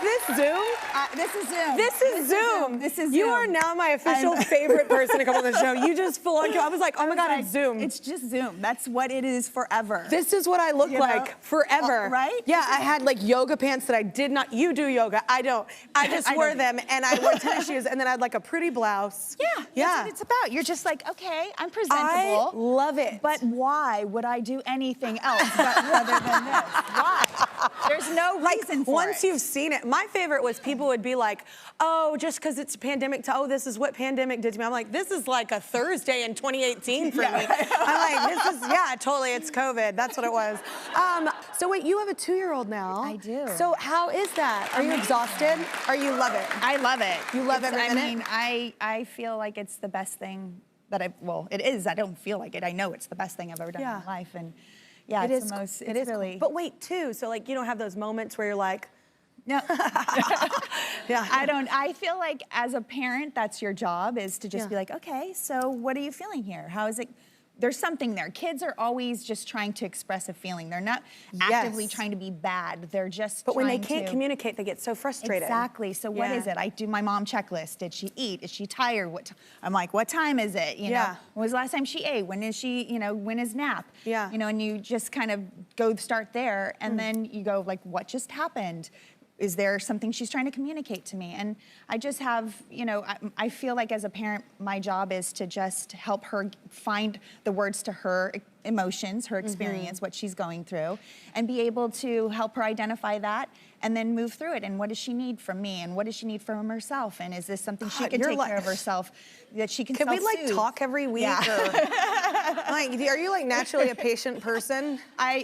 this Zoom? This is Zoom. This is Zoom. This is Zoom. You are now my official favorite person to come on the show. You just full on. I was like, oh my God, it's Zoom. It's just Zoom. That's what it is forever. This is what I look like forever. Right? Yeah, I had like yoga pants that I did not. You do yoga. I don't. I just wore them and I wore tennis shoes and then I had like a pretty blouse. Yeah. That's what it's about. You're just like, okay, I'm presentable. I love it. But why would I do anything else other than this? Why? There's no reason for it. Once you've seen it, my favorite was people would be like, oh, just because it's a pandemic, oh, this is what pandemic did to me. I'm like, this is like a Thursday in 2018 for me. I'm like, this is, yeah, totally, it's COVID. That's what it was. So wait, you have a 2-year-old now. I do. So how is that? Are you exhausted? Or you love it? I love it. You love every minute? I mean, I feel like it's the best thing that well, it is. I don't feel like it. I know it's the best thing I've ever done in my life. And yeah, it's the most, it's really. Cool. But wait, too, so like you don't have those moments where you're like, no. Yeah. I feel like as a parent, that's your job, is to just be like, okay, so what are you feeling here? How is it? There's something there. Kids are always just trying to express a feeling. They're not actively trying to be bad. They're just But when they can't communicate, they get so frustrated. Exactly. So what is it? I do my mom checklist. Did she eat? Is she tired? I'm like, what time is it? You know, when was the last time she ate? When is she, when is nap? Yeah. You know, and you just kind of start there, and then you go like, what just happened? Is there something she's trying to communicate to me? And I just have, I feel like as a parent, my job is to just help her find the words to her emotions, her experience, what she's going through, and be able to help her identify that and then move through it. And what does she need from me? And what does she need from herself? And is this something she can take care of herself, that she can self-soothe? Can we like talk every week? Or, like, are you like naturally a patient person? I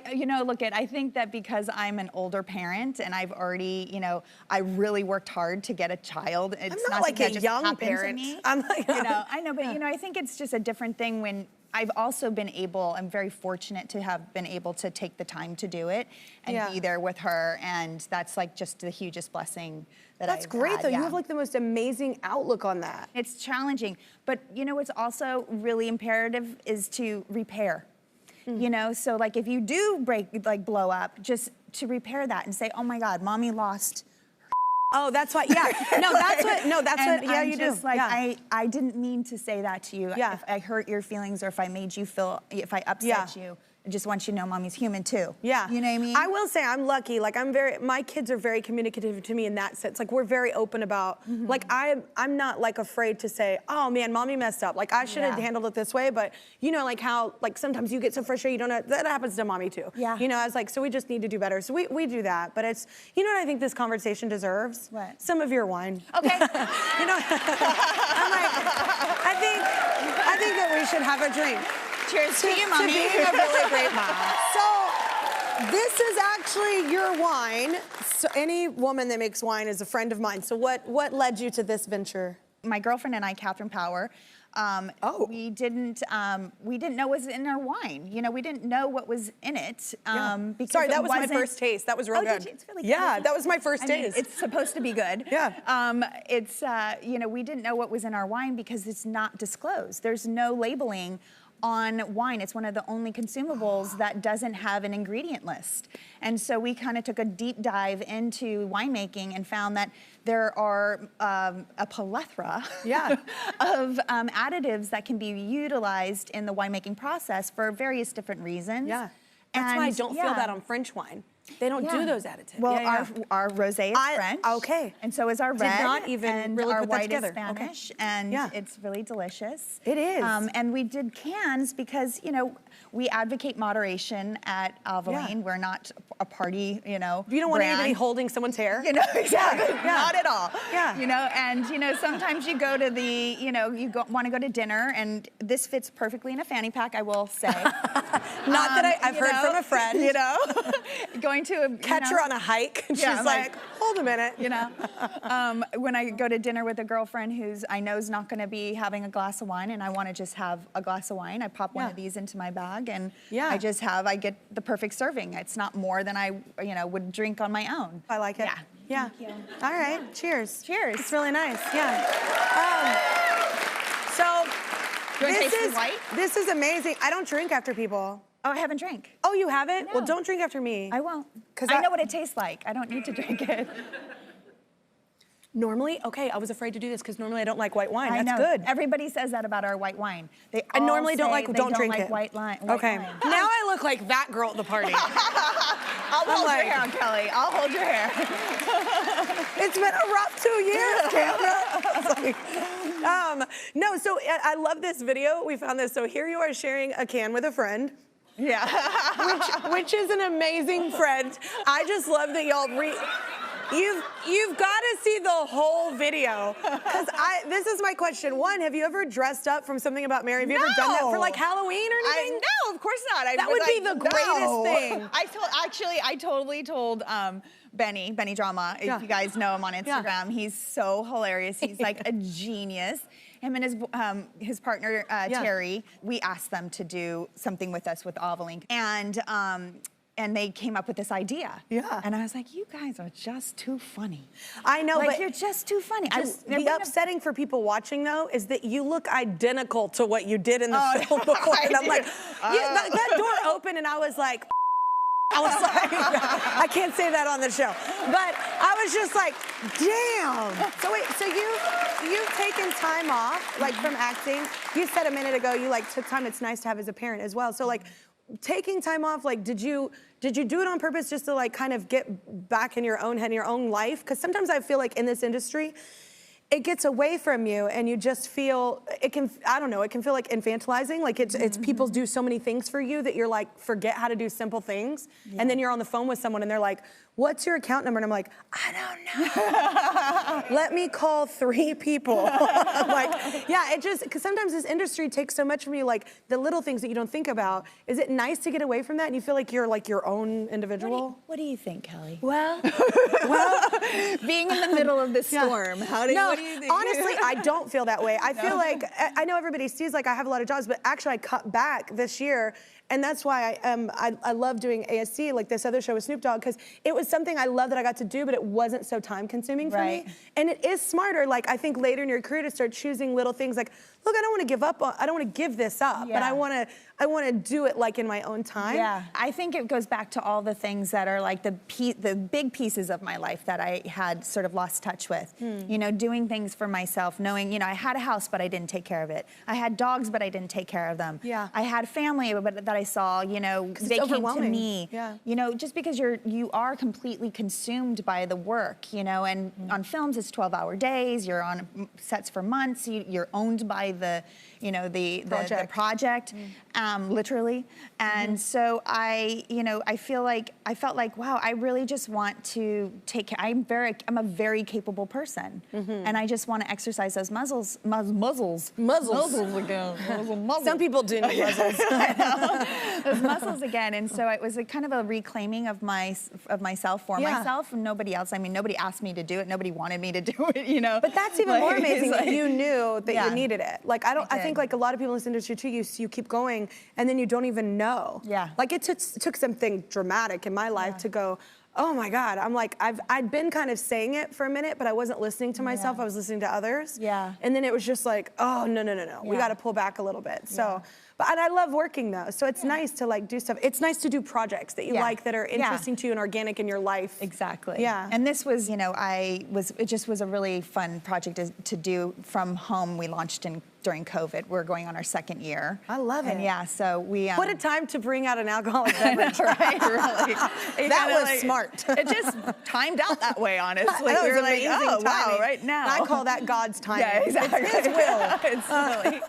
think that because I'm an older parent and I've already, I really worked hard to get a child. It's I'm not like a young parent. To me. I'm like, I know, but I think it's just a different thing when I've also been able, I'm very fortunate to have been able to take the time to do it and be there with her, and that's like just the hugest blessing that That's great though, you have like the most amazing outlook on that. It's challenging, but what's also really imperative is to repair. So like if you do blow up, just to repair that and say, oh my God, mommy lost. Oh, that's why, yeah, you just do. Like, I didn't mean to say that to you. Yeah. If I hurt your feelings or if I made you feel, if I upset you, I just want you to know mommy's human too. Yeah. You know what I mean? I will say I'm lucky. Like my kids are very communicative to me in that sense. Like we're very open about, like I'm not like afraid to say, oh man, mommy messed up. Like I should have handled it this way, but like how, like sometimes you get so frustrated you don't know, that happens to mommy too. Yeah. I was like, so we just need to do better. So we do that, but it's, what I think this conversation deserves? What? Some of your wine. Okay. I'm like, I think that we should have a drink. Cheers to you, mommy. To being a really great mom. So this is actually your wine. So any woman that makes wine is a friend of mine. So what led you to this venture? My girlfriend and I, Catherine Power, we didn't know what was in our wine. We didn't know what was in it. Because sorry, that was my first taste. That was real good. Did you? It's really good. Yeah, that was my first taste. It's supposed to be good. Yeah. We didn't know what was in our wine because it's not disclosed. There's no labeling on wine. It's one of the only consumables that doesn't have an ingredient list. And so we kind of took a deep dive into winemaking and found that there are a plethora of additives that can be utilized in the winemaking process for various different reasons. Yeah. That's why I don't feel that on French wine. They don't do those additives. Well, our rosé is French. Okay. And so is our red. Did not even and really our put that white together. Is Spanish. Okay. And it's really delicious. It is. And we did cans because, we advocate moderation at Alvaline. We're not a party, You don't want anybody holding someone's hair. Exactly. Not at all. Yeah. And sometimes you go to the, want to go to dinner, and this fits perfectly in a fanny pack, I will say. Not that I've heard from a friend. Going to a catch her on a hike, and she's like, hold a minute. When I go to dinner with a girlfriend who's I know is not going to be having a glass of wine, and I want to just have a glass of wine, I pop one of these into my bag, and I get the perfect serving. It's not more than I would drink on my own. I like it. Yeah. Thank you. All right. Cheers. Cheers. It's really nice. Yeah. So this is amazing. I don't drink after people. Oh, I haven't drank. Oh, you haven't? No. Well, don't drink after me. I won't. Because I know what it tastes like. I don't need to drink it. Normally, okay, I was afraid to do this because normally I don't like white wine. I That's know. good. Everybody says that about our white wine. They I all normally don't say like, they don't drink like it. white wine. Okay. Now I look like that girl at the party. I'll hold like- your hair, Kelly. I'll hold your hair. It's been a rough 2 years, Kendra. No, so I love this video. We found this. So here you are sharing a can with a friend. Yeah. which is an amazing friend. I just love that y'all You've got to see the whole video. Because this is my question. One, have you ever dressed up from Something About Mary? Have you ever done that for like Halloween or anything? No, of course not. That would be the greatest thing. I totally told Benny Drama, if you guys know him on Instagram. He's so hilarious. He's like a genius. Him and his partner, Terry, we asked them to do something with us with Ovalink. And they came up with this idea. Yeah. And I was like, you guys are just too funny. I know, like, but you're just too funny. The upsetting for people watching, though, is that you look identical to what you did in the film before. And I'm like, that door opened and I was like, I can't say that on the show. But I was just like, damn. So wait, so you've taken time off, like from acting. You said a minute ago you like took time it's nice to have as a parent as well. So like taking time off, like did you do it on purpose just to like kind of get back in your own head, in your own life? Because sometimes I feel like in this industry, it gets away from you and you just feel, it can feel like infantilizing. Like it's people do so many things for you that you're like, forget how to do simple things. Yeah. And then you're on the phone with someone and they're like, what's your account number? And I'm like, I don't know. Let me call 3 people. Like, yeah, it just, because sometimes this industry takes so much from you, like the little things that you don't think about. Is it nice to get away from that and you feel like you're like your own individual? What do you think, Kelly? Well, being in the middle of the storm, what do you think? Honestly, I don't feel that way. I feel like, I know everybody sees like I have a lot of jobs, but actually I cut back this year. And that's why I love doing ASC, like this other show with Snoop Dogg, because it was something I love that I got to do, but it wasn't so time consuming for me. And it is smarter, like I think later in your career to start choosing little things like, look, I don't want to give up, I don't want to give this up, but I want to do it like in my own time. Yeah, I think it goes back to all the things that are like the big pieces of my life that I had sort of lost touch with. You know, doing things for myself, knowing, you know, I had a house, but I didn't take care of it. I had dogs, but I didn't take care of them. Yeah. I had family that I saw, you know, they came to me. Yeah. You know, just because you are completely consumed by the work, you know, and on films it's 12-hour days, you're on sets for months, you're owned by the project, literally. And so I felt like, wow, I really just want to take care. I'm a very capable person, and I just want to exercise those muzzles again. Some people do need muzzles. Those muscles again. And so it was a kind of a reclaiming of myself for myself and nobody else. I mean, nobody asked me to do it. Nobody wanted me to do it, you know. But that's even more amazing that you knew that you needed it. Like I think like a lot of people in this industry too, you keep going and then you don't even know. Yeah. Like it took something dramatic in my life to go, oh my God, I'm like, I'd been kind of saying it for a minute, but I wasn't listening to myself, I was listening to others. Yeah. And then it was just like, oh, no, we gotta pull back a little bit. So, and I love working though, so it's nice to like do stuff. It's nice to do projects that you like that are interesting to you and organic in your life. Exactly. Yeah. And this was, you know, it just was a really fun project to do from home. We launched during COVID. We're going on our 2nd year. I love it. And yeah, so we... What a time to bring out an alcoholic beverage. Right, really. That was smart. It just timed out that way, honestly. That we was were like, amazing oh, wow, timing. right now. I call that God's timing. Yeah, exactly. It's His will. It's really...